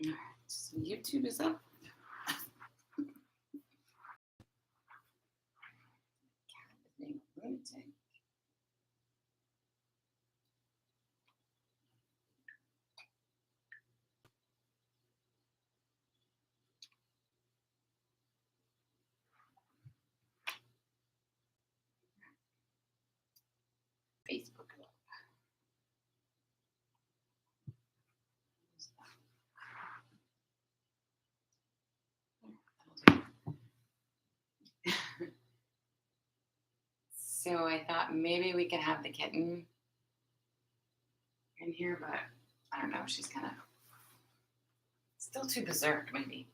All right, so YouTube is up. Facebook. So I thought maybe we could have the kitten in here, but I don't know. She's kind of still too berserk, maybe.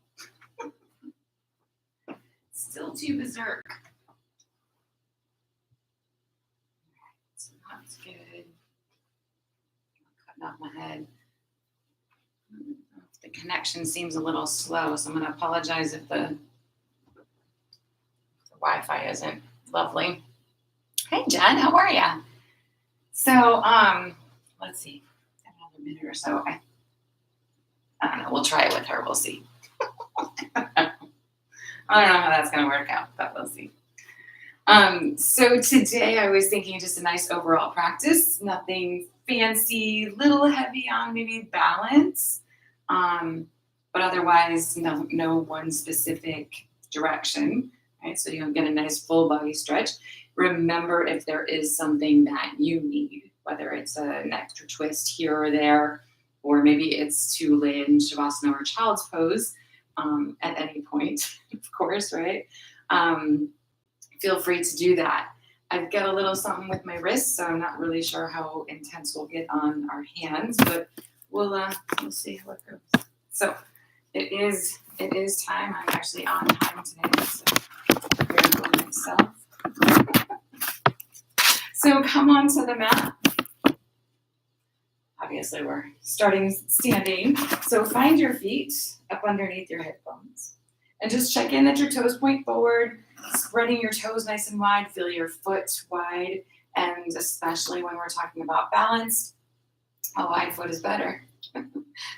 Still too berserk. So that's good. Cutting off my head. The connection seems a little slow, so I'm going to apologize if the Wi-Fi isn't lovely. Hey, Jen, how are you? So, let's see. Another minute or so. I don't know. We'll try it with her. We'll see. I don't know how that's going to work out, but we'll see. So today I was thinking just a nice overall practice, nothing fancy, little heavy on maybe balance, but otherwise no one specific direction, right? So you'll get a nice full body stretch. Remember if there is something that you need, whether it's an extra twist here or there, or maybe it's to lay in Shavasana or child's pose at any point, of course, right? Feel free to do that. I've got a little something with my wrist, so I'm not really sure how intense we'll get on our hands, but we'll see how it goes. So it is time. I'm actually on time today, so very good myself. So come onto the mat. Obviously, we're starting standing. So find your feet up underneath your hip bones. And just check in that your toes point forward, spreading your toes nice and wide. Feel your foot wide. And especially when we're talking about balance, a wide foot is better.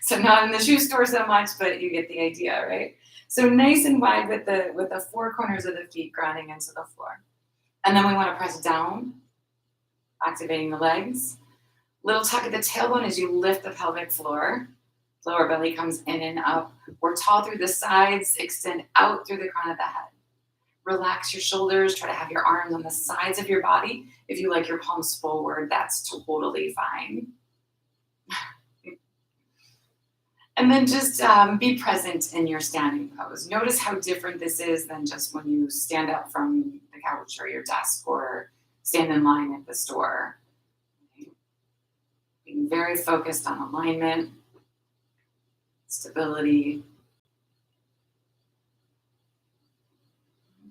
So not in the shoe store so much, but you get the idea, right? So nice and wide with the four corners of the feet grounding into the floor. And then we want to press down, activating the legs. Little tuck at the tailbone as you lift the pelvic floor. Lower belly comes in and up. We're tall through the sides, extend out through the crown of the head. Relax your shoulders. Try to have your arms on the sides of your body. If you like your palms forward, that's totally fine. And then just be present in your standing pose. Notice how different this is than just when you stand up from the couch or your desk or stand in line at the store. Being very focused on alignment, stability,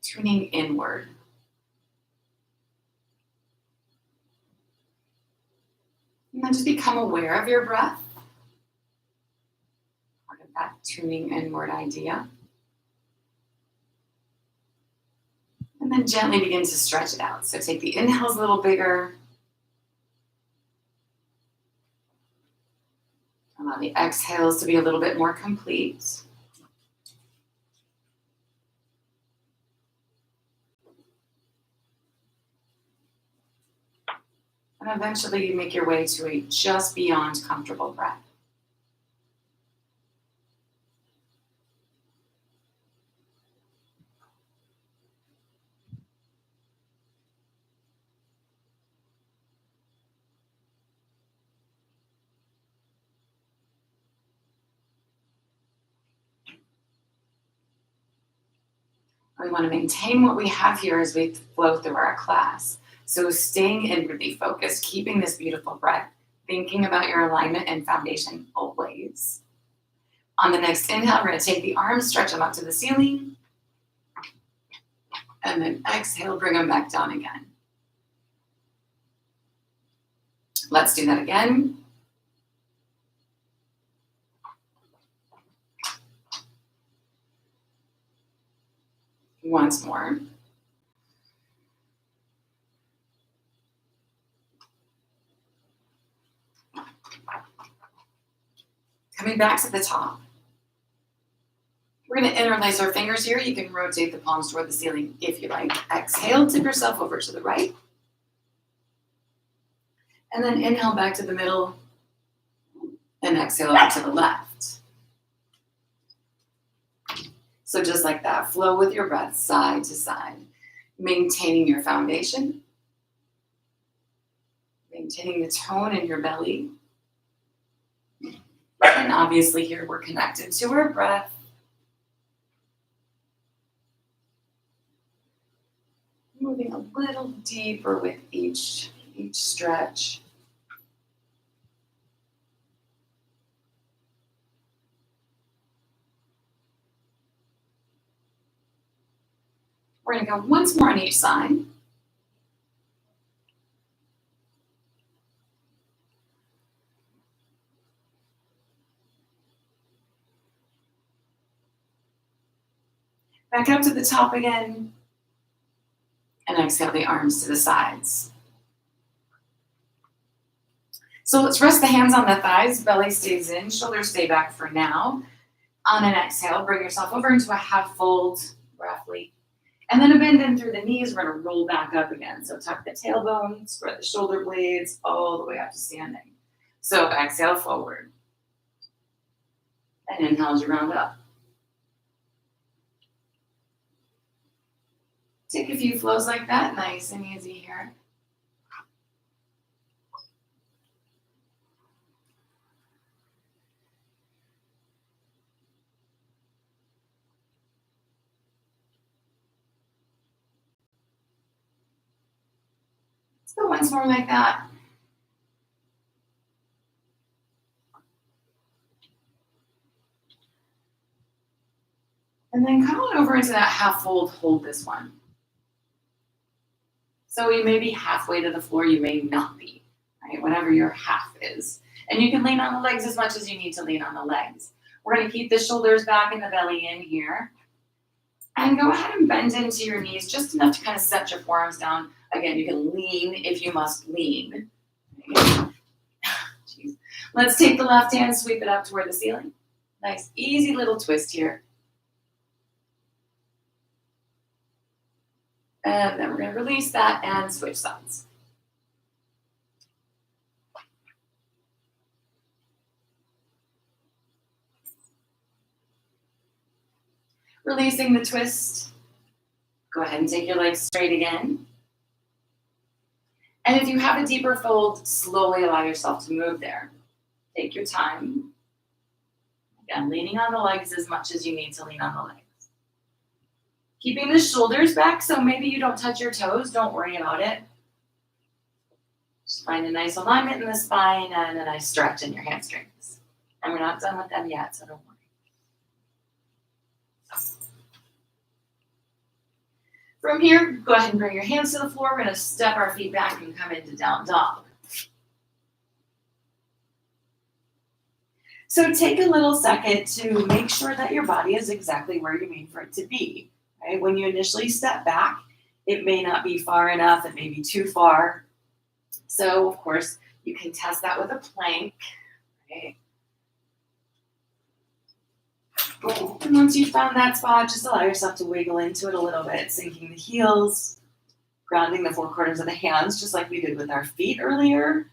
tuning inward. And then just become aware of your breath. Part of that tuning inward idea. And then gently begin to stretch it out. So take the inhales a little bigger. Allow the exhales to be a little bit more complete. And eventually you make your way to a just beyond comfortable breath. We want to maintain what we have here as we flow through our class. So staying inwardly focused, keeping this beautiful breath, thinking about your alignment and foundation always. On the next inhale, we're going to take the arms, stretch them up to the ceiling. And then exhale, bring them back down again. Let's do that again. Once more. Coming back to the top. We're going to interlace our fingers here. You can rotate the palms toward the ceiling if you like. Exhale, tip yourself over to the right. And then inhale back to the middle and exhale out to the left. So just like that, flow with your breath side to side, maintaining your foundation, maintaining the tone in your belly. And obviously here we're connected to our breath. Moving a little deeper with each stretch. We're going to go once more on each side. Back up to the top again. And exhale the arms to the sides. So let's rest the hands on the thighs, belly stays in, shoulders stay back for now. On an exhale, bring yourself over into a half fold, roughly. And then a bend in through the knees, we're gonna roll back up again. So tuck the tailbone, spread the shoulder blades all the way up to standing. So exhale forward. And inhale as you round up. Take a few flows like that, nice and easy here. Let's go once more like that. And then come on over into that half fold, hold this one. So you may be halfway to the floor, you may not be, right? Whatever your half is. And you can lean on the legs as much as you need to lean on the legs. We're gonna keep the shoulders back and the belly in here. And go ahead and bend into your knees just enough to kind of set your forearms down. Again, you can lean if you must lean. Jeez. Let's take the left hand, sweep it up toward the ceiling. Nice, easy little twist here. And then we're going to release that and switch sides. Releasing the twist. Go ahead and take your legs straight again. And if you have a deeper fold, slowly allow yourself to move there. Take your time. Again, leaning on the legs as much as you need to lean on the legs. Keeping the shoulders back, so maybe you don't touch your toes, don't worry about it. Just find a nice alignment in the spine and a nice stretch in your hamstrings. And we're not done with them yet, so don't worry. From here, go ahead and bring your hands to the floor. We're going to step our feet back and come into down dog. So take a little second to make sure that your body is exactly where you mean for it to be. Right? When you initially step back, it may not be far enough, it may be too far. So, of course, you can test that with a plank. Right? And once you've found that spot, just allow yourself to wiggle into it a little bit, sinking the heels, grounding the four corners of the hands, just like we did with our feet earlier.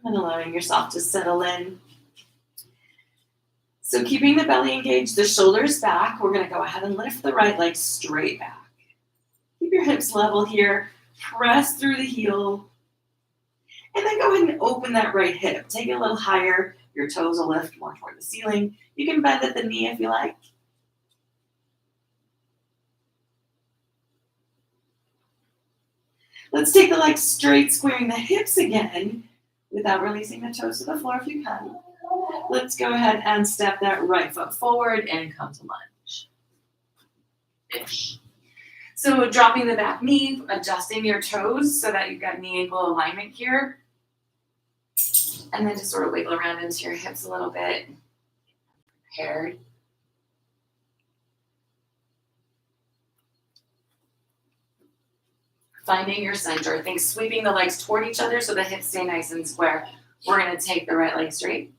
And allowing yourself to settle in. So keeping the belly engaged, the shoulders back, we're going to go ahead and lift the right leg straight back. Keep your hips level here. Press through the heel. And then go ahead and open that right hip. Take it a little higher. Your toes will lift more toward the ceiling. You can bend at the knee if you like. Let's take the legs straight, squaring the hips again without releasing the toes to the floor if you can. Let's go ahead and step that right foot forward and come to lunge. Ish. So dropping the back knee, adjusting your toes so that you've got knee ankle alignment here. And then just sort of wiggle around into your hips a little bit. Prepared. Finding your center. Think sweeping the legs toward each other so the hips stay nice and square. We're going to take the right leg straight.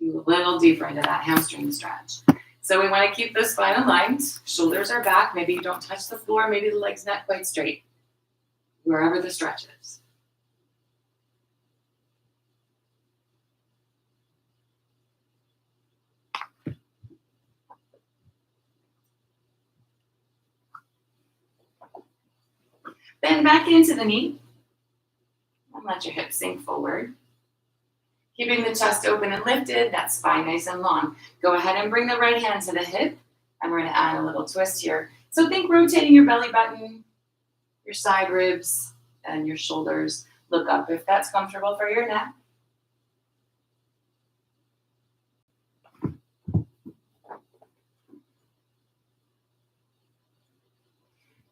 A little deeper into that hamstring stretch. So we want to keep the spine aligned. Shoulders are back. Maybe you don't touch the floor. Maybe the leg's not quite straight. Wherever the stretch is. Bend back into the knee. And let your hips sink forward. Keeping the chest open and lifted, that spine nice and long. Go ahead and bring the right hand to the hip, and we're going to add a little twist here. So think rotating your belly button, your side ribs, and your shoulders. Look up if that's comfortable for your neck.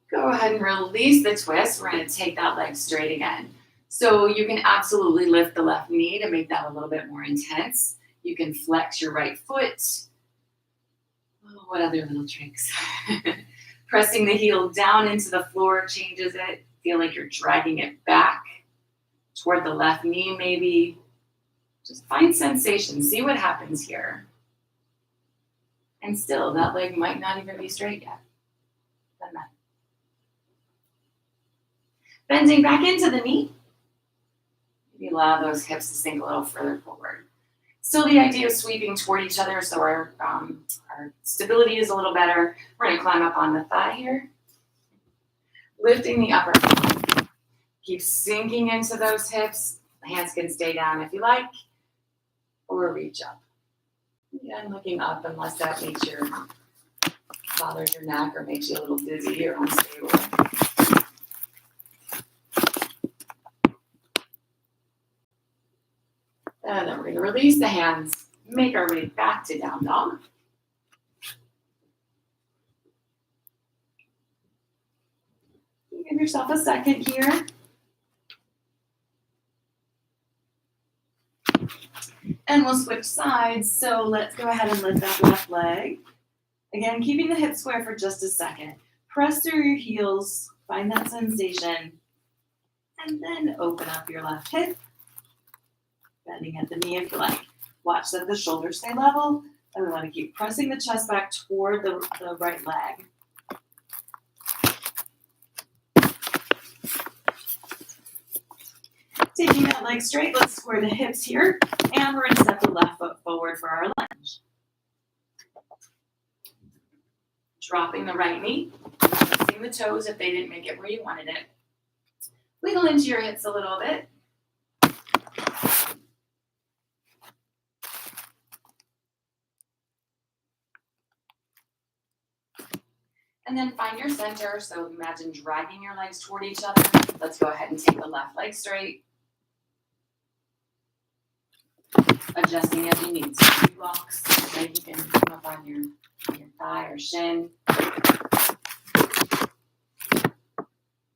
Go ahead and release the twist. We're going to take that leg straight again. So you can absolutely lift the left knee to make that a little bit more intense. You can flex your right foot. Oh, what other little tricks? Pressing the heel down into the floor changes it. Feel like you're dragging it back toward the left knee maybe. Just find sensation. See what happens here. And still, that leg might not even be straight yet. Bending back into the knee. Maybe allow those hips to sink a little further forward. Still the idea of sweeping toward each other so our stability is a little better. We're going to climb up on the thigh here. Lifting the upper arm. Keep sinking into those hips. The hands can stay down if you like, or reach up. Again, looking up unless that makes bothers your neck or makes you a little dizzy or unstable. And then we're going to release the hands, make our way back to down dog. Give yourself a second here. And we'll switch sides. So let's go ahead and lift that left leg. Again, keeping the hips square for just a second. Press through your heels, find that sensation, and then open up your left hip. Bending at the knee if you like. Watch that the shoulders stay level. And we want to keep pressing the chest back toward the right leg. Taking that leg straight, let's square the hips here. And we're going to step the left foot forward for our lunge. Dropping the right knee. Pressing the toes if they didn't make it where you wanted it. Wiggle into your hips a little bit. And then find your center. So imagine dragging your legs toward each other. Let's go ahead and take the left leg straight. Adjusting as you need. So few blocks. Okay, you can come up on your thigh or shin.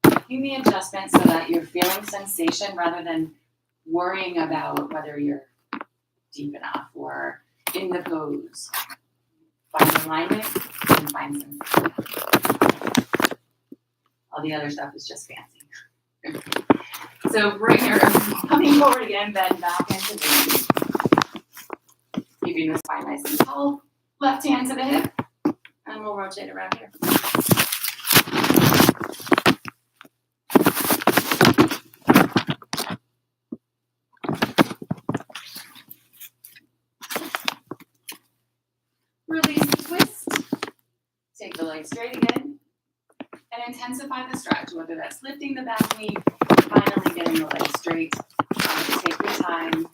Making the adjustment so that you're feeling sensation rather than worrying about whether you're deep enough or in the pose. Find alignment and find sensation. All the other stuff is just fancy. So bring your coming forward again, bend back into the knee. Keeping the spine nice and tall. Left hand to the hip, and we'll rotate around here. Release the twist. Take the leg straight again. And intensify the stretch, whether that's lifting the back knee, finally getting the leg straight. Take your time.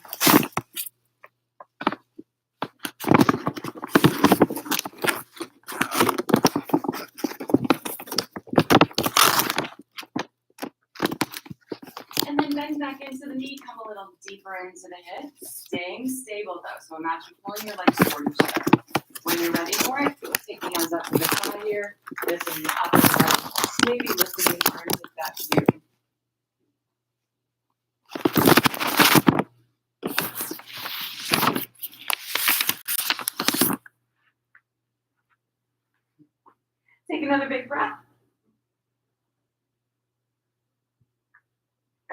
And then bend back into the knee, come a little deeper into the hip, staying stable though. So imagine pulling your legs toward each other. When you're ready for it, take the hands up to the side here, lifting the upper arm, maybe lifting the arms if that's you. Take another big breath.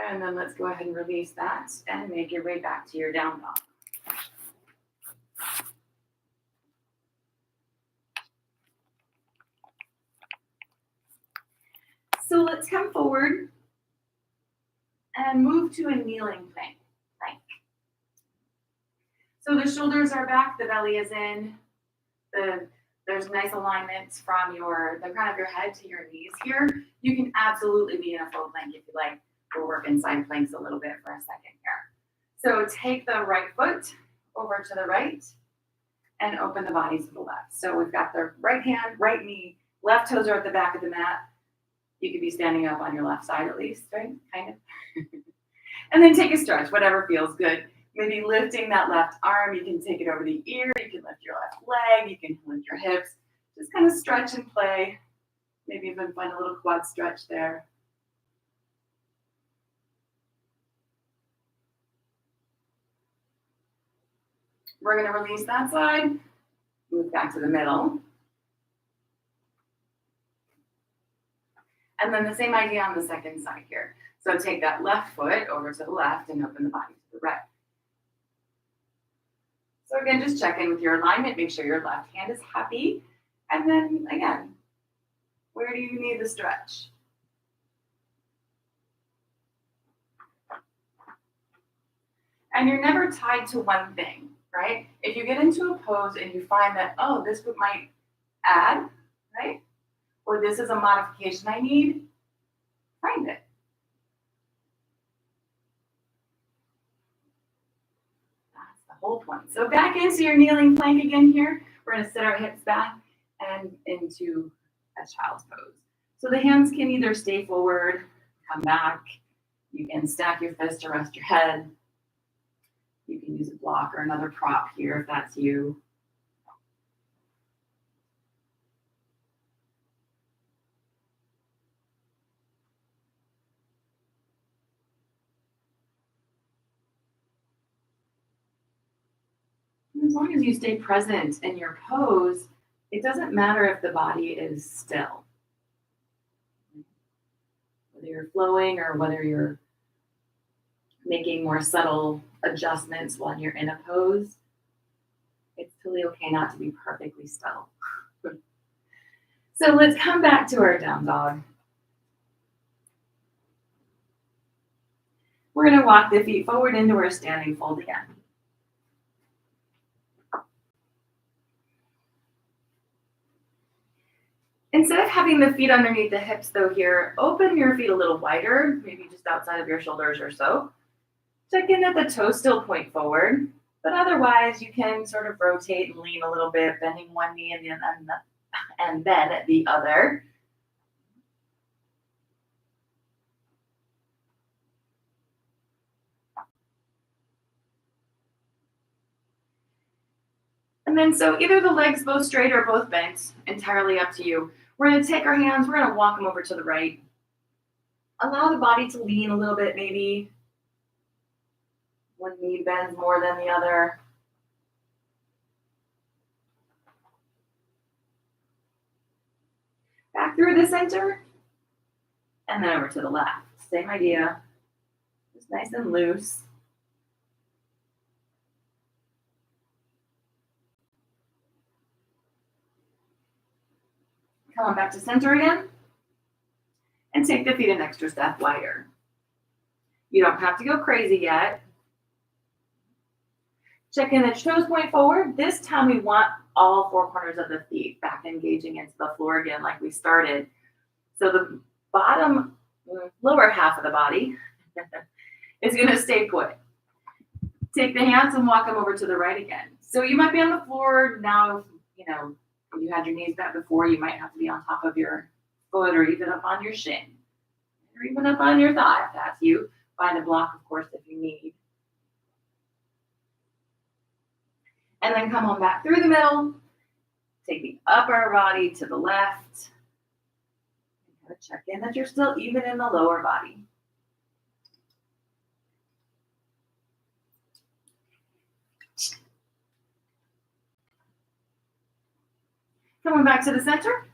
And then let's go ahead and release that and make your way back to your down dog. So let's come forward and move to a kneeling plank. So the shoulders are back, the belly is in. There's nice alignments from the crown of your head to your knees here. You can absolutely be in a full plank if you like. We'll work inside planks a little bit for a second here. So take the right foot over to the right and open the body to the left. So we've got the right hand, right knee, left toes are at the back of the mat. You could be standing up on your left side at least, right? Kind of. And then take a stretch, whatever feels good. Maybe lifting that left arm, you can take it over the ear, you can lift your left leg, you can lift your hips. Just kind of stretch and play. Maybe even find a little quad stretch there. We're going to release that side, move back to the middle. And then the same idea on the second side here. So take that left foot over to the left and open the body to the right. So again, just check in with your alignment, make sure your left hand is happy. And then again, where do you need the stretch? And you're never tied to one thing, right? If you get into a pose and you find that, oh, this might add, right? Or this is a modification I need, find it. Whole point. So back into your kneeling plank again here. We're going to sit our hips back and into a child's pose. So the hands can either stay forward, come back. You can stack your fists to rest your head. You can use a block or another prop here if that's you. As long as you stay present in your pose, it doesn't matter if the body is still. Whether you're flowing or whether you're making more subtle adjustments while you're in a pose, it's totally okay not to be perfectly still. So let's come back to our down dog. We're going to walk the feet forward into our standing fold again. Instead of having the feet underneath the hips though here, open your feet a little wider, maybe just outside of your shoulders or so. Check in that the toes still point forward, but otherwise you can sort of rotate and lean a little bit, bending one knee and then the other. And then so either the legs both straight or both bent, entirely up to you. We're going to take our hands, we're going to walk them over to the right. Allow the body to lean a little bit, maybe. One knee bends more than the other. Back through the center, and then over to the left. Same idea, just nice and loose. Come on back to center again. And take the feet an extra step wider. You don't have to go crazy yet. Check in the toes point forward. This time we want all four corners of the feet back engaging into the floor again like we started. So the bottom, lower half of the body is going to stay put. Take the hands and walk them over to the right again. So you might be on the floor now, when you had your knees back before, you might have to be on top of your foot or even up on your shin or even up on your thigh if that's you. Find a block, of course, if you need. And then come on back through the middle. Take the upper body to the left. And check in that you're still even in the lower body. Coming back to the center.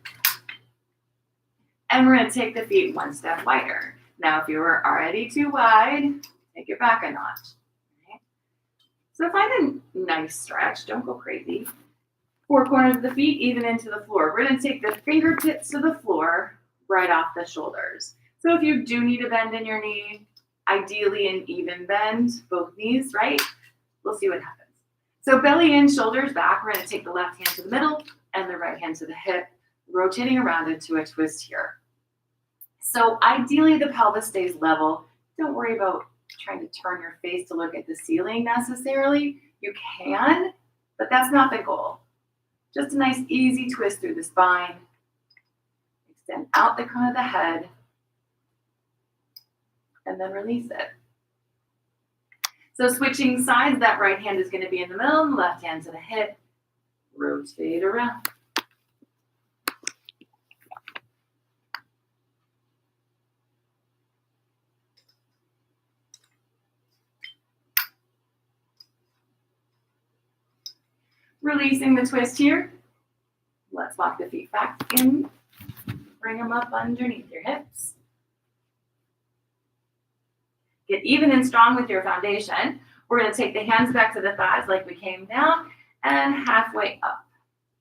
And we're going to take the feet one step wider. Now, if you were already too wide, take it back a notch. Okay? So find a nice stretch. Don't go crazy. Four corners of the feet, even into the floor. We're going to take the fingertips to the floor, right off the shoulders. So if you do need a bend in your knee, ideally an even bend, both knees, right? We'll see what happens. So belly in, shoulders back. We're going to take the left hand to the middle and the right hand to the hip, rotating around into a twist here. So ideally the pelvis stays level. Don't worry about trying to turn your face to look at the ceiling necessarily. You can, but that's not the goal. Just a nice easy twist through the spine. Extend out the crown of the head. And then release it. So switching sides, that right hand is going to be in the middle, and the left hand to the hip. Rotate around. Releasing the twist here. Let's walk the feet back in. Bring them up underneath your hips. Get even and strong with your foundation. We're going to take the hands back to the thighs like we came down and halfway up.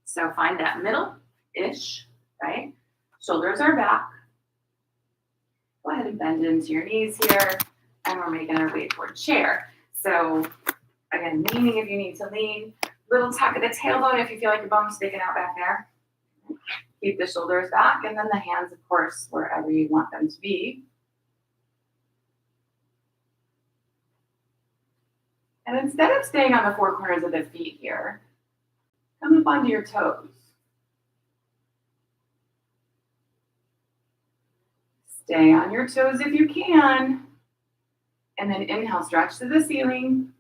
So find that middle-ish, right? Shoulders are back. Go ahead and bend into your knees here. And we're making our way toward chair. So again, leaning if you need to lean. Little tuck of the tailbone if you feel like your bum's sticking out back there. Keep the shoulders back, and then the hands, of course, wherever you want them to be. And instead of staying on the four corners of the feet here, come up onto your toes. Stay on your toes if you can. And then inhale, stretch to the ceiling.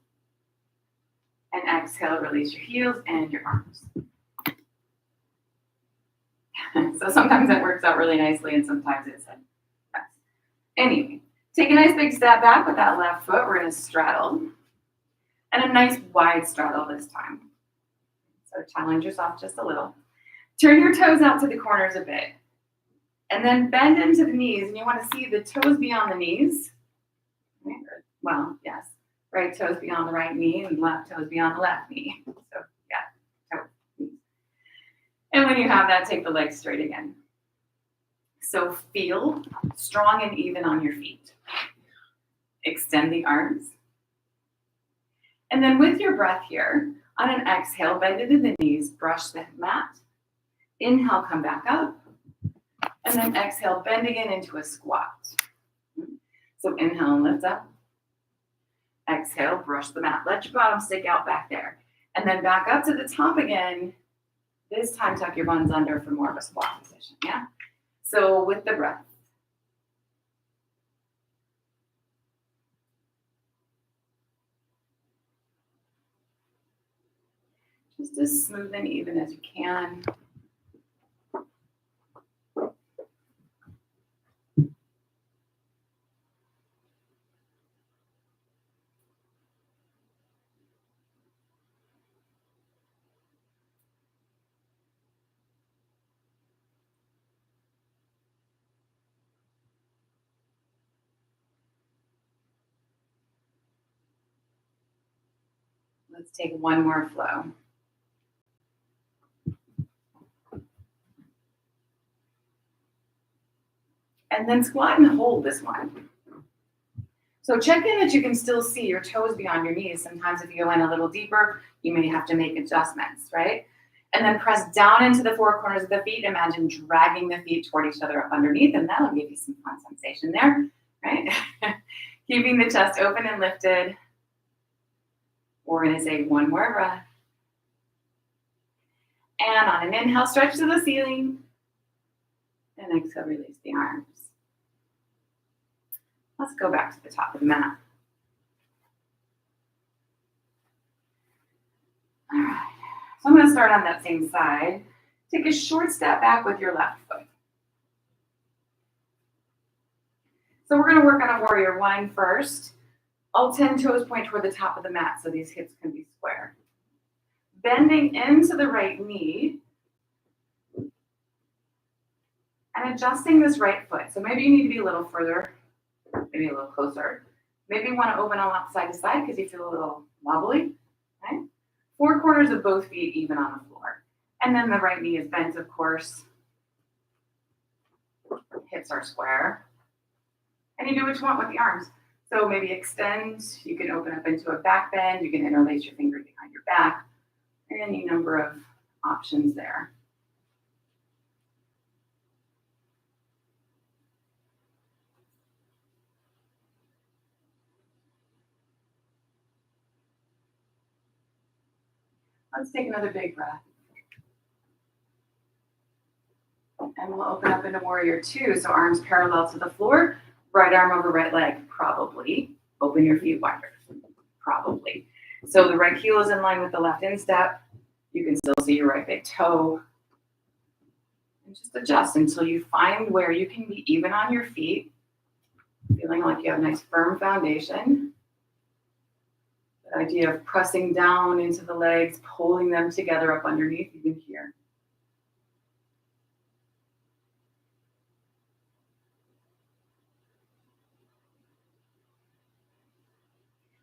And exhale, release your heels and your arms. So sometimes it works out really nicely and sometimes it's a mess. Anyway, take a nice big step back with that left foot. We're going to straddle. And a nice wide straddle this time. So challenge yourself just a little. Turn your toes out to the corners a bit. And then bend into the knees. And you want to see the toes beyond the knees. Well, yes. Right toes beyond the right knee and left toes beyond the left knee. So, yeah, toes. And when you have that, take the legs straight again. So feel strong and even on your feet. Extend the arms. And then with your breath here, on an exhale, bend into the knees, brush the mat. Inhale, come back up. And then exhale, bend again into a squat. So inhale and lift up. Exhale, brush the mat. Let your bottom stick out back there. And then back up to the top again. This time, tuck your buns under for more of a squat position, yeah? So with the breath. Just as smooth and even as you can. Let's take one more flow. And then squat and hold this one. So check in that you can still see your toes beyond your knees. Sometimes if you go in a little deeper, you may have to make adjustments, right? And then press down into the four corners of the feet. Imagine dragging the feet toward each other up underneath, and that'll give you some fun sensation there, right? Keeping the chest open and lifted. We're going to say one more breath. And on an inhale, stretch to the ceiling. And exhale, release the arms. Let's go back to the top of the mat. All right. So I'm going to start on that same side. Take a short step back with your left foot. So we're going to work on a warrior one first. All 10 toes point toward the top of the mat so these hips can be square. Bending into the right knee. And adjusting this right foot. So maybe you need to be a little further maybe a little closer. Maybe you want to open them up side to side because you feel a little wobbly. Okay? 4 corners of both feet even on the floor. And then the right knee is bent, of course. Hips are square. And you do what you want with the arms. So maybe extend. You can open up into a back bend. You can interlace your fingers behind your back. Any number of options there. Let's take another big breath. And we'll open up into warrior 2. So arms parallel to the floor, right arm over right leg, probably. Open your feet wider, probably. So the right heel is in line with the left instep. You can still see your right big toe. And just adjust until you find where you can be even on your feet, feeling like you have a nice firm foundation. The idea of pressing down into the legs, pulling them together up underneath, even here.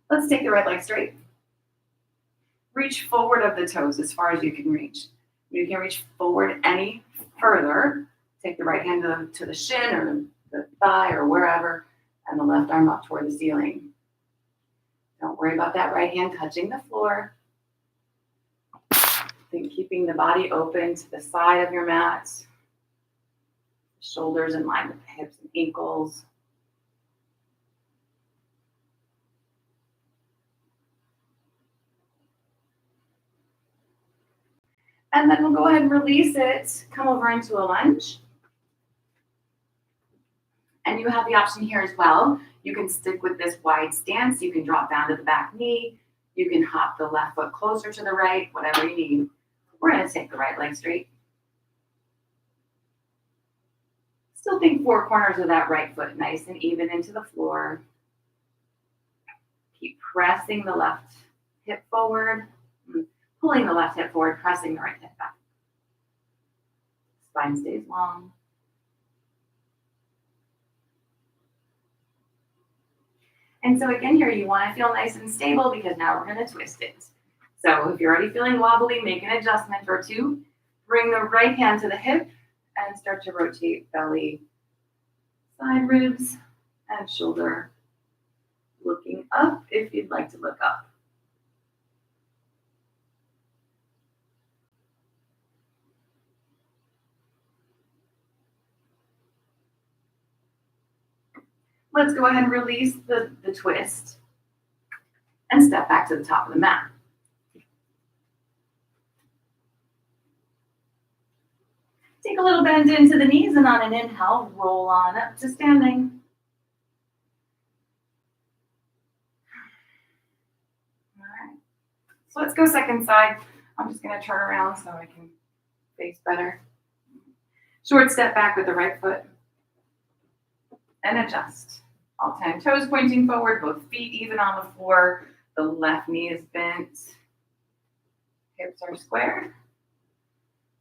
Let's take the right leg straight. Reach forward of the toes as far as you can reach. You can reach forward any further. Take the right hand to the shin or the thigh or wherever, and the left arm up toward the ceiling. Don't worry about that right hand touching the floor. Think keeping the body open to the side of your mat. Shoulders in line with the hips and ankles. And then we'll go ahead and release it. Come over into a lunge. And you have the option here as well. You can stick with this wide stance. You can drop down to the back knee. You can hop the left foot closer to the right, whatever you need. We're going to take the right leg straight. Still think 4 corners of that right foot nice and even into the floor. Keep pressing the left hip forward. Pulling the left hip forward, pressing the right hip back. Spine stays long. And so again here, you want to feel nice and stable because now we're going to twist it. So if you're already feeling wobbly, make an adjustment or two. Bring the right hand to the hip and start to rotate belly, side ribs, and shoulder. Looking up if you'd like to look up. Let's go ahead and release the twist and step back to the top of the mat. Take a little bend into the knees and on an inhale, roll on up to standing. All right. So let's go second side. I'm just going to turn around so I can face better. Short step back with the right foot and adjust. All 10 toes pointing forward, both feet even on the floor. The left knee is bent. Hips are square.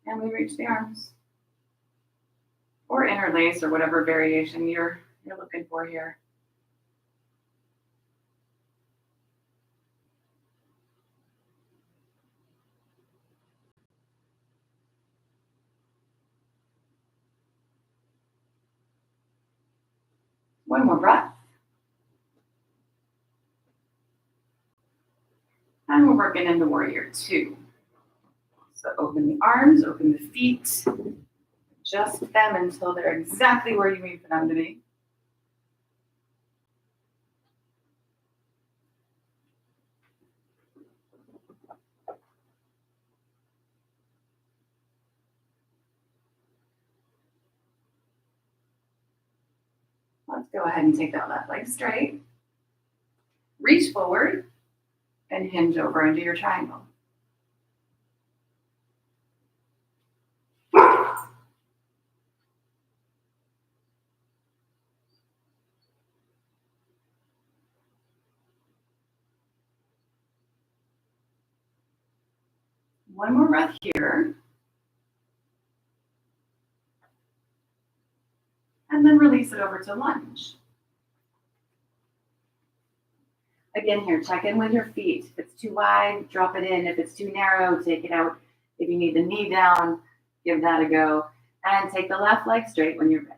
And we reach the arms. Or interlace or whatever variation you're looking for here. One more breath. And we're working into warrior 2. So open the arms, open the feet. Adjust them until they're exactly where you need for them to be. Let's go ahead and take that left leg straight. Reach forward and hinge over into your triangle. One more breath here. And then release it over to lunge. Again here, check in with your feet. If it's too wide, drop it in. If it's too narrow, take it out. If you need the knee down, give that a go. And take the left leg straight when you're ready.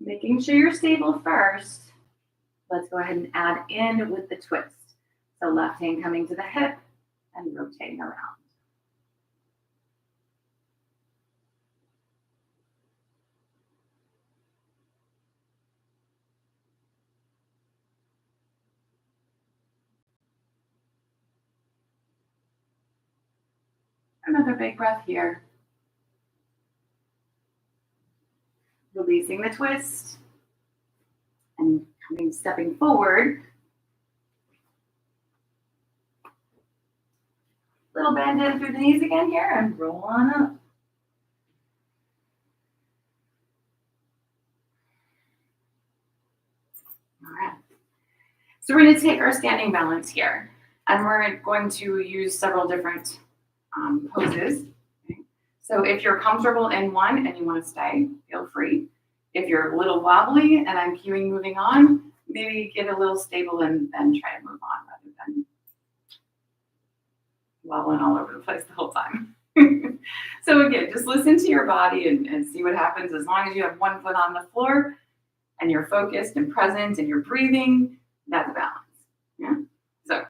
Making sure you're stable first. Let's go ahead and add in with the twist. So left hand coming to the hip and rotating around. Another big breath here. Releasing the twist and stepping forward. Little bend in through the knees again here and roll on up. All right. So we're going to take our standing balance here, and we're going to use several different poses. Okay. So if you're comfortable in one and you want to stay, feel free. If you're a little wobbly and I'm cueing moving on, maybe get a little stable and then try to move on rather than wobbling all over the place the whole time. So again, just listen to your body and see what happens. As long as you have one foot on the floor and you're focused and present and you're breathing, that's balance. Yeah. So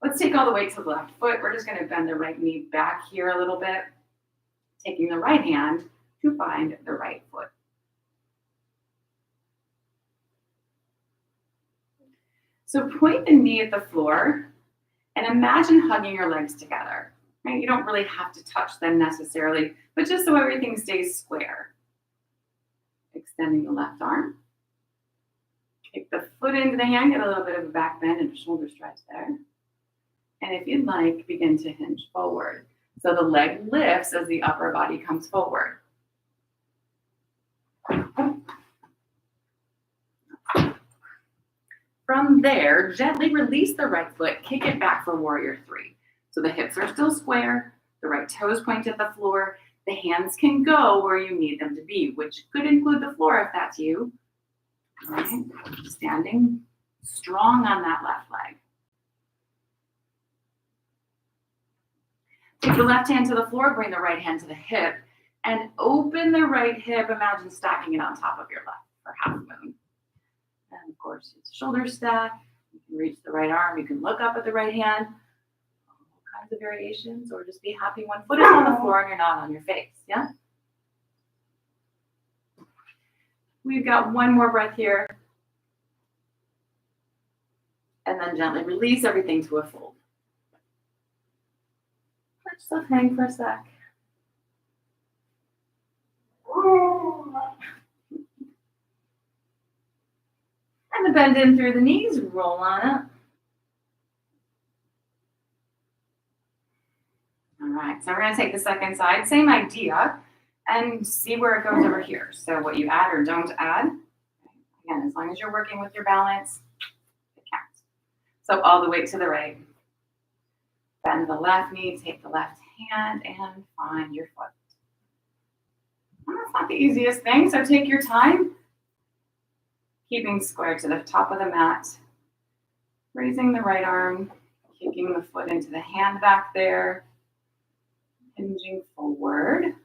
let's take all the weight to the left foot. We're just going to bend the right knee back here a little bit, taking the right hand to find the right foot. So point the knee at the floor and imagine hugging your legs together. Right? You don't really have to touch them necessarily, but just so everything stays square. Extending the left arm. Kick the foot into the hand, get a little bit of a back bend and a shoulder stretch there. And if you'd like, begin to hinge forward. So the leg lifts as the upper body comes forward. From there, gently release the right foot, kick it back for warrior three. So the hips are still square, the right toes point at the floor, the hands can go where you need them to be, which could include the floor if that's you. All right, standing strong on that left leg. Take the left hand to the floor, bring the right hand to the hip, and open the right hip. Imagine stacking it on top of your left for half moon. And of course, it's shoulder stack. You can reach the right arm. You can look up at the right hand. All kinds of variations, or just be happy one foot is on the floor and you're not on your face. Yeah? We've got one more breath here. And then gently release everything to a fold. Let yourself hang for a sec. And the bend in through the knees, roll on up. All right, so we're going to take the second side, same idea, and see where it goes over here. So what you add or don't add, again, as long as you're working with your balance, it counts. So all the way to the right. Bend the left knee, take the left hand, and find your foot. And that's not the easiest thing, so take your time. Keeping square to the top of the mat. Raising the right arm, kicking the foot into the hand back there. Hinging forward.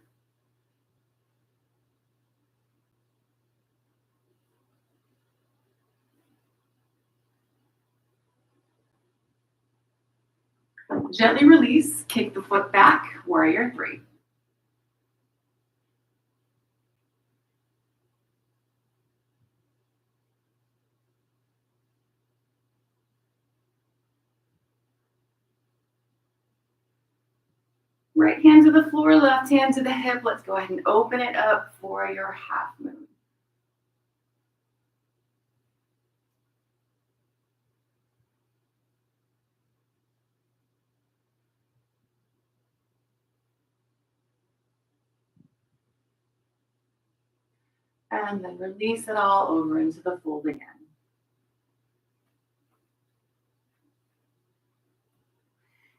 Gently release, kick the foot back, warrior three. Right hand to the floor, left hand to the hip. Let's go ahead and open it up for your half moon. And then release it all over into the fold again.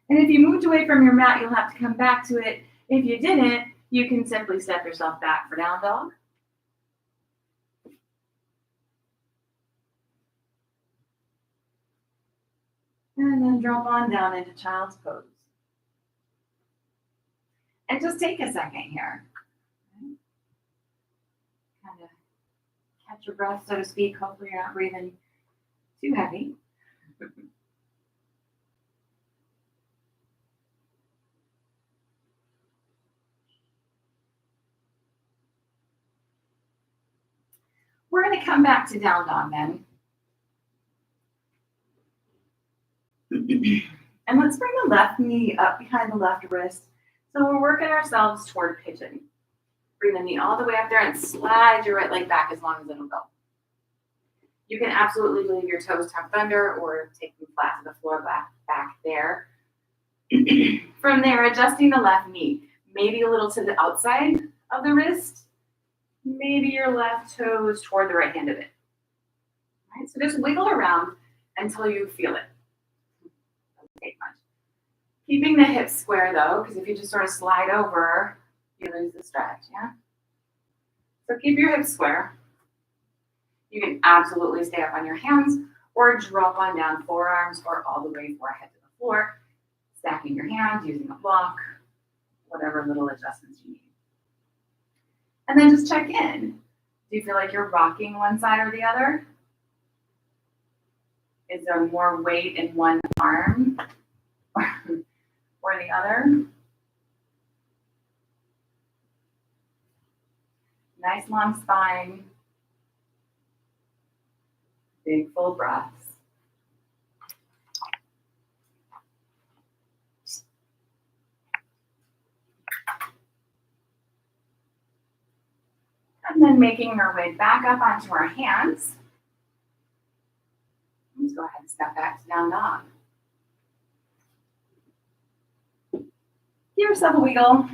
And if you moved away from your mat, you'll have to come back to it. If you didn't, you can simply step yourself back for down dog. And then drop on down into child's pose. And just take a second here. Kind of catch your breath, so to speak. Hopefully you're not breathing too heavy. We're going to come back to down dog then. And let's bring the left knee up behind the left wrist. So we're working ourselves toward pigeon. Bring the knee all the way up there and slide your right leg back as long as it'll go. You can absolutely leave your toes tucked under or take them flat to the floor back there. From there, adjusting the left knee, maybe a little to the outside of the wrist, maybe your left toes toward the right hand of it. Right? So just wiggle around until you feel it. Doesn't take much. Keeping the hips square though, because if you just sort of slide over, you lose the stretch, yeah? So keep your hips square. You can absolutely stay up on your hands or drop on down forearms or all the way forehead to the floor, stacking your hands, using a block, whatever little adjustments you need. And then just check in. Do you feel like you're rocking one side or the other? Is there more weight in one arm or the other? Nice long spine. Big full breaths. And then making our way back up onto our hands. Let's go ahead and step back to down dog. Give yourself a wiggle.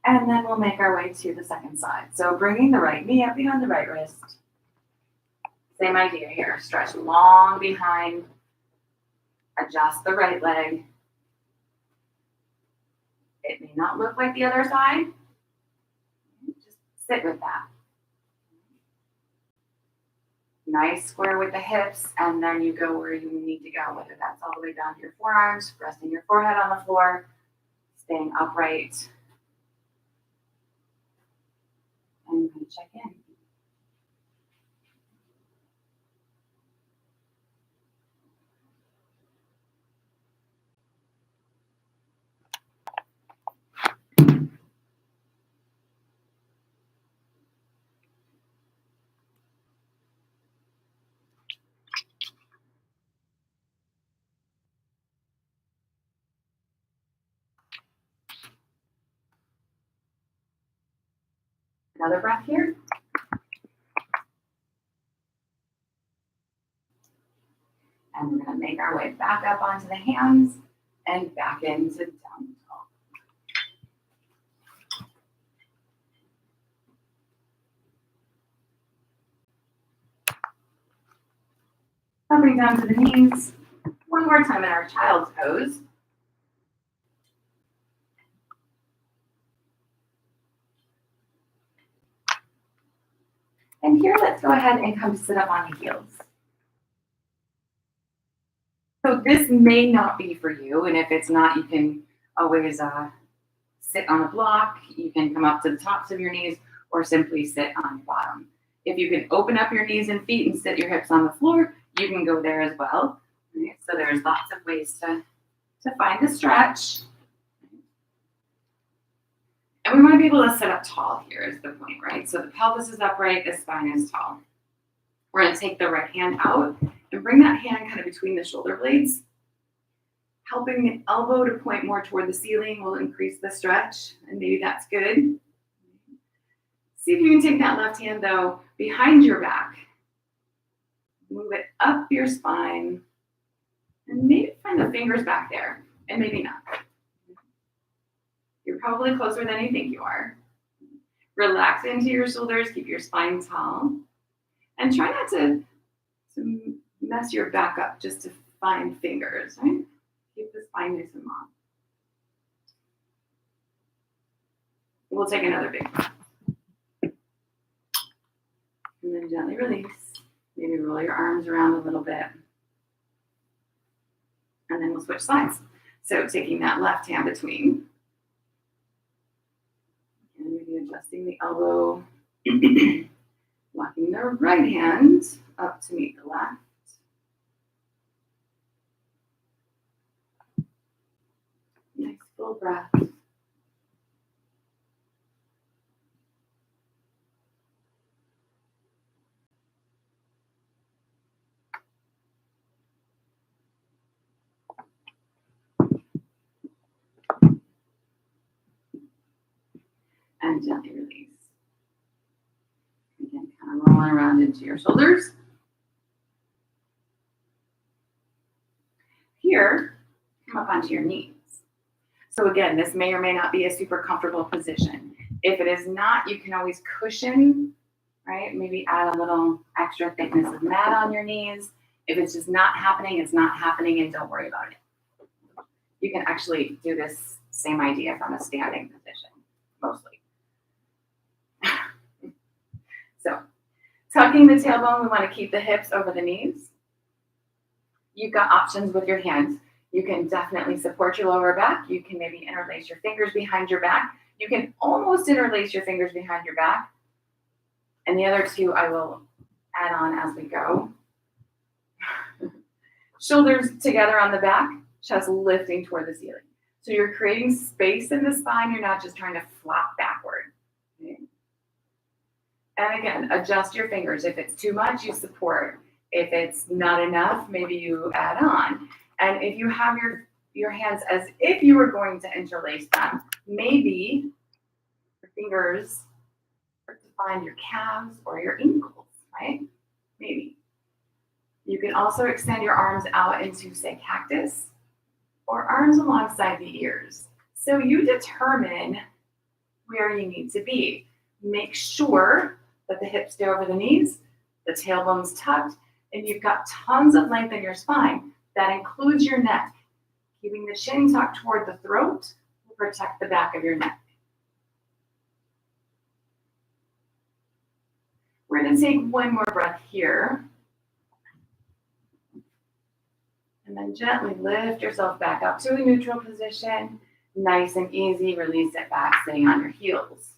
And then we'll make our way to the second side. So bringing the right knee up behind the right wrist. Same idea here. Stretch long behind. Adjust the right leg. It may not look like the other side. Just sit with that. Nice square with the hips, and then you go where you need to go, whether that's all the way down to your forearms, resting your forehead on the floor, staying upright. And I'm going to check in. Another breath here. And we're going to make our way back up onto the hands and back into down dog. Coming down to the knees. One more time in our child's pose. And here, let's go ahead and come sit up on the heels. So this may not be for you, and if it's not, you can always sit on a block. You can come up to the tops of your knees or simply sit on your bottom. If you can open up your knees and feet and sit your hips on the floor, you can go there as well. Right? So there's lots of ways to find the stretch. And we want to be able to sit up tall here is the point, right? So the pelvis is upright, the spine is tall. We're going to take the right hand out and bring that hand kind of between the shoulder blades. Helping the elbow to point more toward the ceiling will increase the stretch, and maybe that's good. See if you can take that left hand, though, behind your back. Move it up your spine, and maybe find the fingers back there, and maybe not. probably closer than you think you are. Relax into your shoulders, keep your spine tall, and try not to mess your back up just to find fingers, right? Keep the spine nice and long. We'll take another big breath. And then gently release. Maybe roll your arms around a little bit. And then we'll switch sides. So taking that left hand between. And maybe adjusting the elbow. Walking the right hand up to meet the left. Nice full breath. And gently release. Again, kind of rolling around into your shoulders. Here, come up onto your knees. So again, this may or may not be a super comfortable position. If it is not, you can always cushion, right? Maybe add a little extra thickness of mat on your knees. If it's just not happening, it's not happening, and don't worry about it. You can actually do this same idea from a standing position, mostly. So, tucking the tailbone, we want to keep the hips over the knees. You've got options with your hands. You can definitely support your lower back. You can maybe interlace your fingers behind your back. You can almost interlace your fingers behind your back. And the other two I will add on as we go. Shoulders together on the back, chest lifting toward the ceiling. So you're creating space in the spine. You're not just trying to flop backward. Okay? And again, adjust your fingers. If it's too much, you support. If it's not enough, maybe you add on. And if you have your hands as if you were going to interlace them, maybe your fingers are to find your calves or your ankles, right? Maybe. You can also extend your arms out into, say, cactus or arms alongside the ears. So you determine where you need to be. Make sure that the hips stay over the knees, the tailbone's tucked, and you've got tons of length in your spine. That includes your neck. Keeping the chin tucked toward the throat will protect the back of your neck. We're going to take one more breath here. And then gently lift yourself back up to a neutral position. Nice and easy. Release it back, sitting on your heels.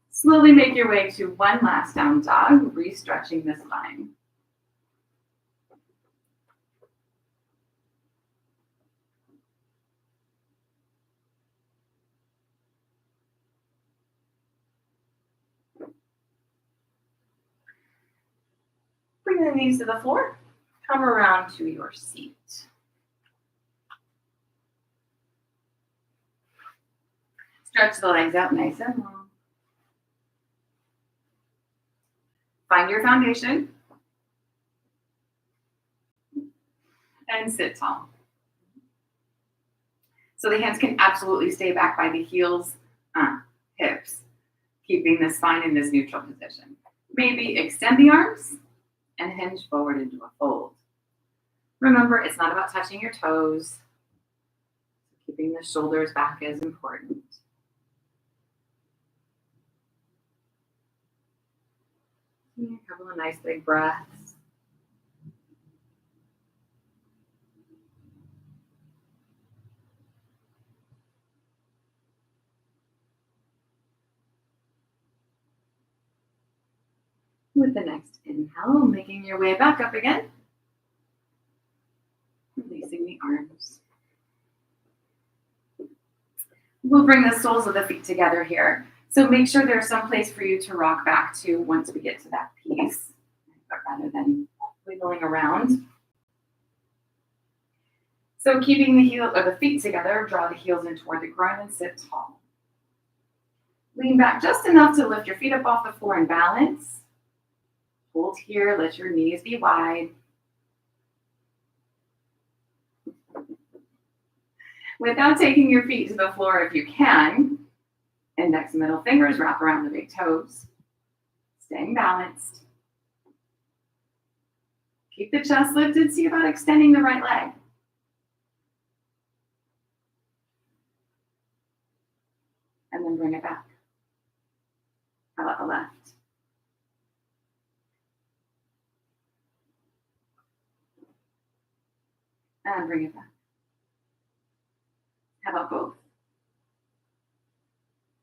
Slowly make your way to one last down dog, re-stretching the spine. Bring the knees to the floor. Come around to your seat. Stretch the legs out nice and long. Find your foundation and sit tall. So the hands can absolutely stay back by the heels, hips, keeping the spine in this neutral position. Maybe extend the arms and hinge forward into a fold. Remember, it's not about touching your toes. Keeping the shoulders back is important. A couple of nice big breaths. With the next inhale, making your way back up again. Releasing the arms. We'll bring the soles of the feet together here. So make sure there's some place for you to rock back to once we get to that piece, but rather than wiggling around. So keeping the heel or the feet together, draw the heels in toward the ground and sit tall. Lean back just enough to lift your feet up off the floor and balance. Hold here, let your knees be wide. Without taking your feet to the floor if you can, index and middle fingers wrap around the big toes. Staying balanced. Keep the chest lifted, see about extending the right leg. And then bring it back. How about the left? And bring it back. How about both?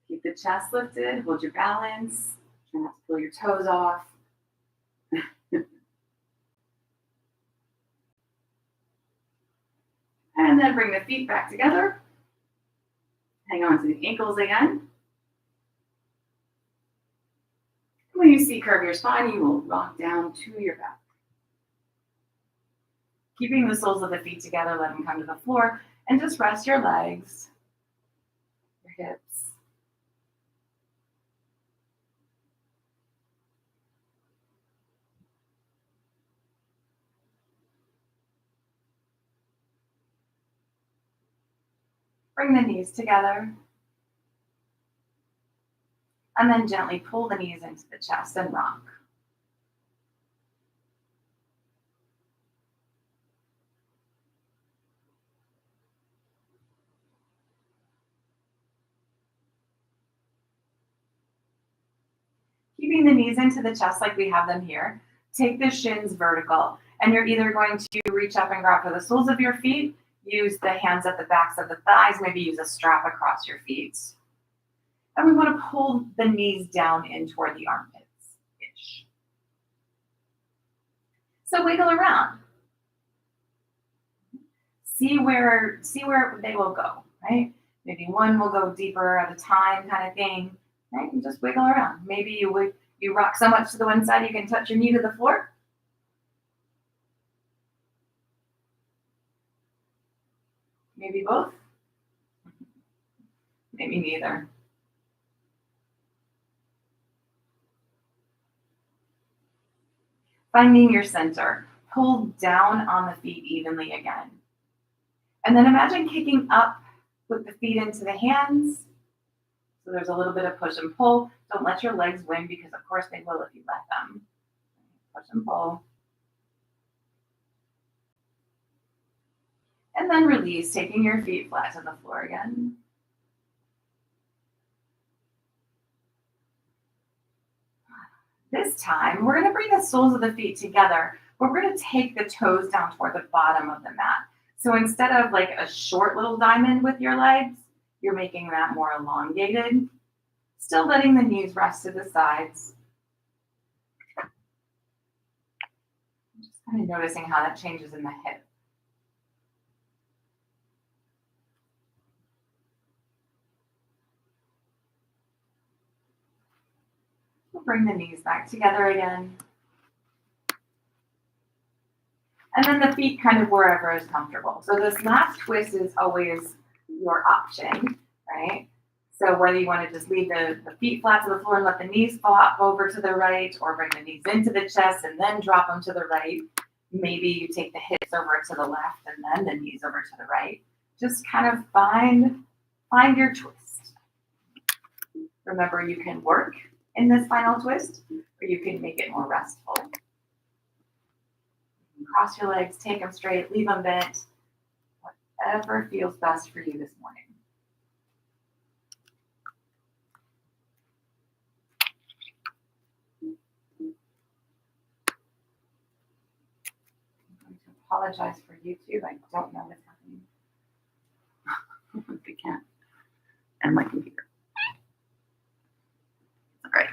Keep the chest lifted, hold your balance. Try not to pull your toes off. And then bring the feet back together. Hang on to the ankles again. When you see curve your spine, you will rock down to your back. Keeping the soles of the feet together, let them come to the floor, and just rest your legs, your hips. Bring the knees together. And then gently pull the knees into the chest and rock. Keeping the knees into the chest like we have them here, take the shins vertical. And you're either going to reach up and grab for the soles of your feet, use the hands at the backs of the thighs, maybe use a strap across your feet. And we want to pull the knees down in toward the armpits-ish. So wiggle around. See where they will go, right? Maybe one will go deeper at a time kind of thing, right? And just wiggle around. Maybe you rock so much to the one side you can touch your knee to the floor. Maybe both. Maybe neither. Finding your center. Pull down on the feet evenly again. And then imagine kicking up with the feet into the hands. So there's a little bit of push and pull. Don't let your legs win because of course they will if you let them. Push and pull. And then release, taking your feet flat to the floor again. This time, we're going to bring the soles of the feet together, but we're going to take the toes down toward the bottom of the mat. So instead of like a short little diamond with your legs, you're making that more elongated. Still letting the knees rest to the sides. Just kind of noticing how that changes in the hip. We'll bring the knees back together again. And then the feet kind of wherever is comfortable. So this last twist is always your option, right? So whether you want to just leave the feet flat to the floor and let the knees flop over to the right, or bring the knees into the chest and then drop them to the right. Maybe you take the hips over to the left and then the knees over to the right. Just kind of find your twist. Remember, you can work in this final twist, or you can make it more restful. Cross your legs, take them straight, leave them bent. Whatever feels best for you this morning. I'm going to apologize for YouTube. I don't know what's happening. I can't. And my computer. All right.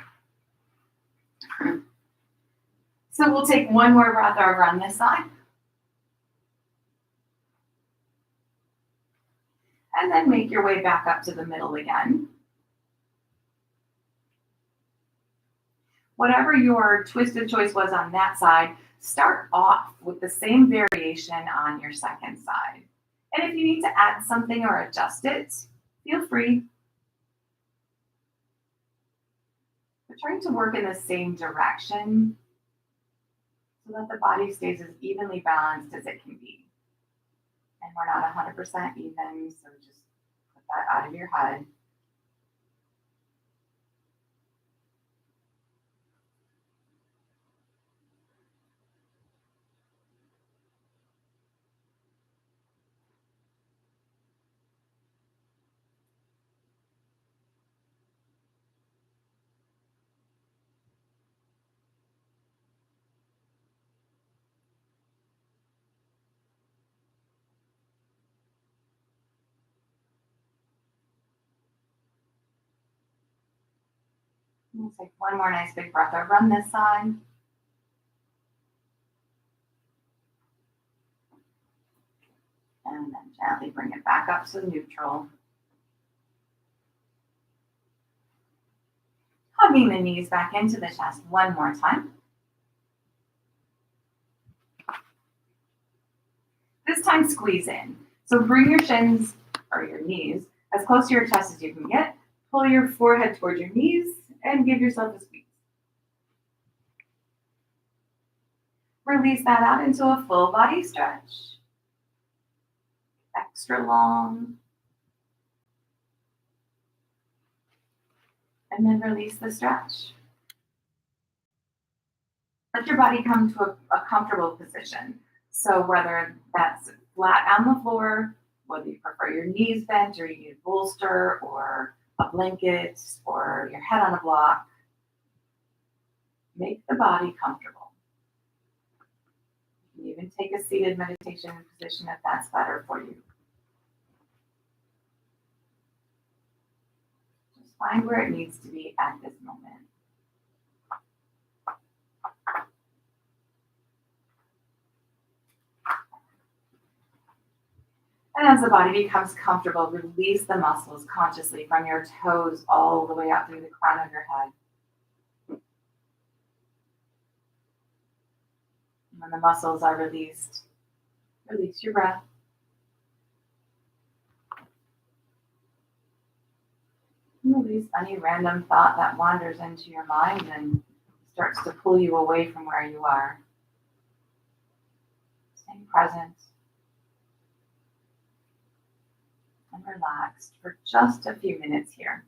So we'll take one more breath over on this side. And then make your way back up to the middle again. Whatever your twisted choice was on that side, start off with the same variation on your second side. And if you need to add something or adjust it, feel free. We're trying to work in the same direction so that the body stays as evenly balanced as it can be. And we're not 100% even, so just put that out of your head. Let's take one more nice big breath over on this side. And then gently bring it back up to neutral. Hugging the knees back into the chest one more time. This time, squeeze in. So bring your shins or your knees as close to your chest as you can get. Pull your forehead toward your knees and give yourself a squeeze. Release that out into a full body stretch. Extra long. And then release the stretch. Let your body come to a comfortable position. So whether that's flat on the floor, whether you prefer your knees bent or you need a bolster or a blanket or your head on a block, make the body comfortable. You can even take a seated meditation position if that's better for you. Just find where it needs to be at this moment. And as the body becomes comfortable, release the muscles consciously from your toes all the way up through the crown of your head. And when the muscles are released, release your breath. And release any random thought that wanders into your mind and starts to pull you away from where you are. Staying present and relaxed for just a few minutes here.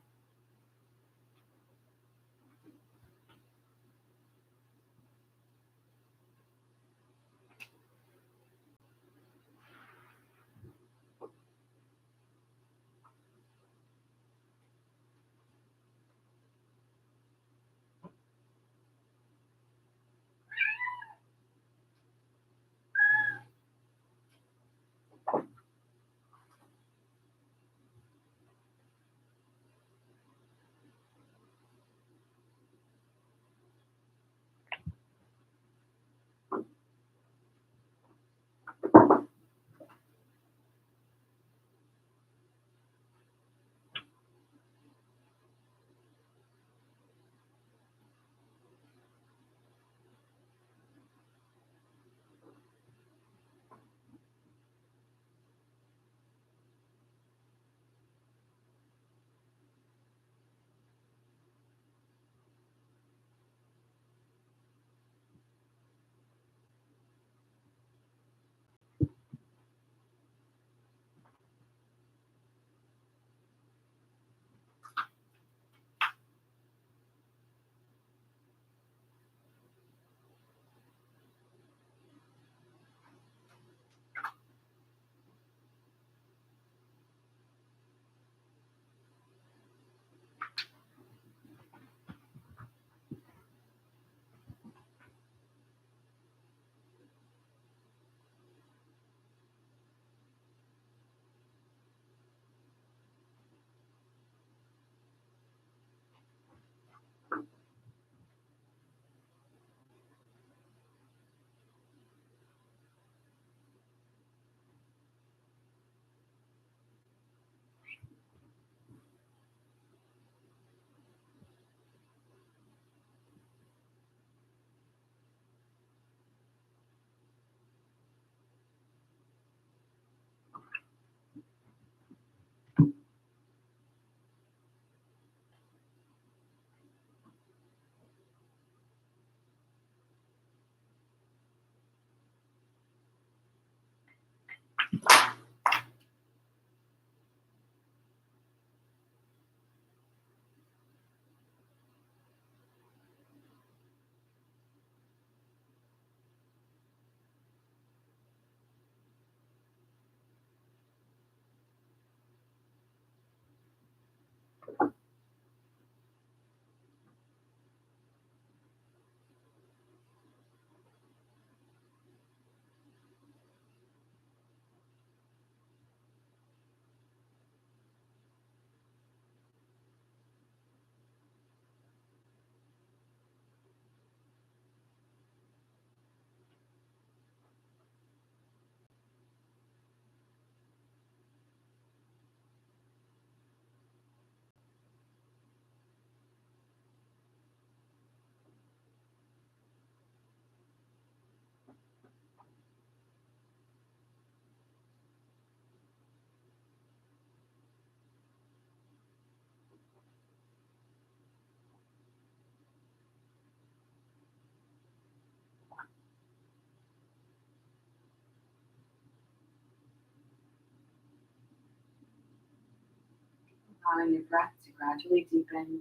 allowing your breath to gradually deepen.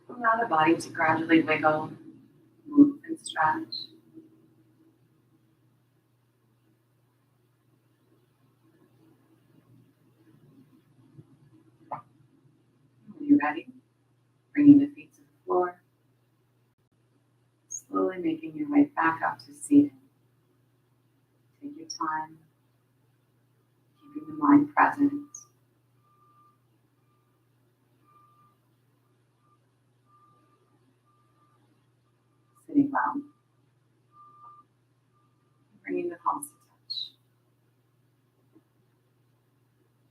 Allow the body to gradually wiggle, move, and stretch. When you're ready, bringing the feet to the floor, slowly making your way back up to seated. Take your time, keeping the mind present. Sitting well, bringing the palms to touch.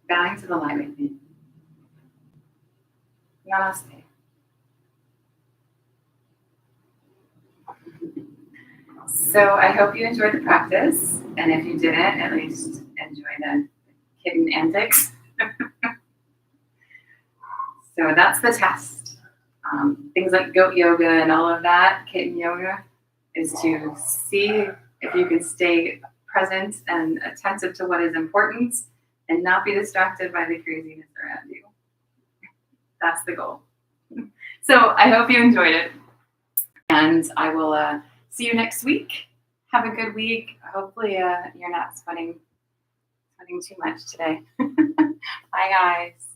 Bowing to the light within. Namaste. So I hope you enjoyed the practice, and if you didn't, at least enjoy the kitten antics. So that's the test. Things like goat yoga and all of that, kitten yoga, is to see if you can stay present and attentive to what is important and not be distracted by the craziness around you. That's the goal. So I hope you enjoyed it, and I will see you next week. Have a good week. Hopefully you're not sweating too much today. Bye, guys.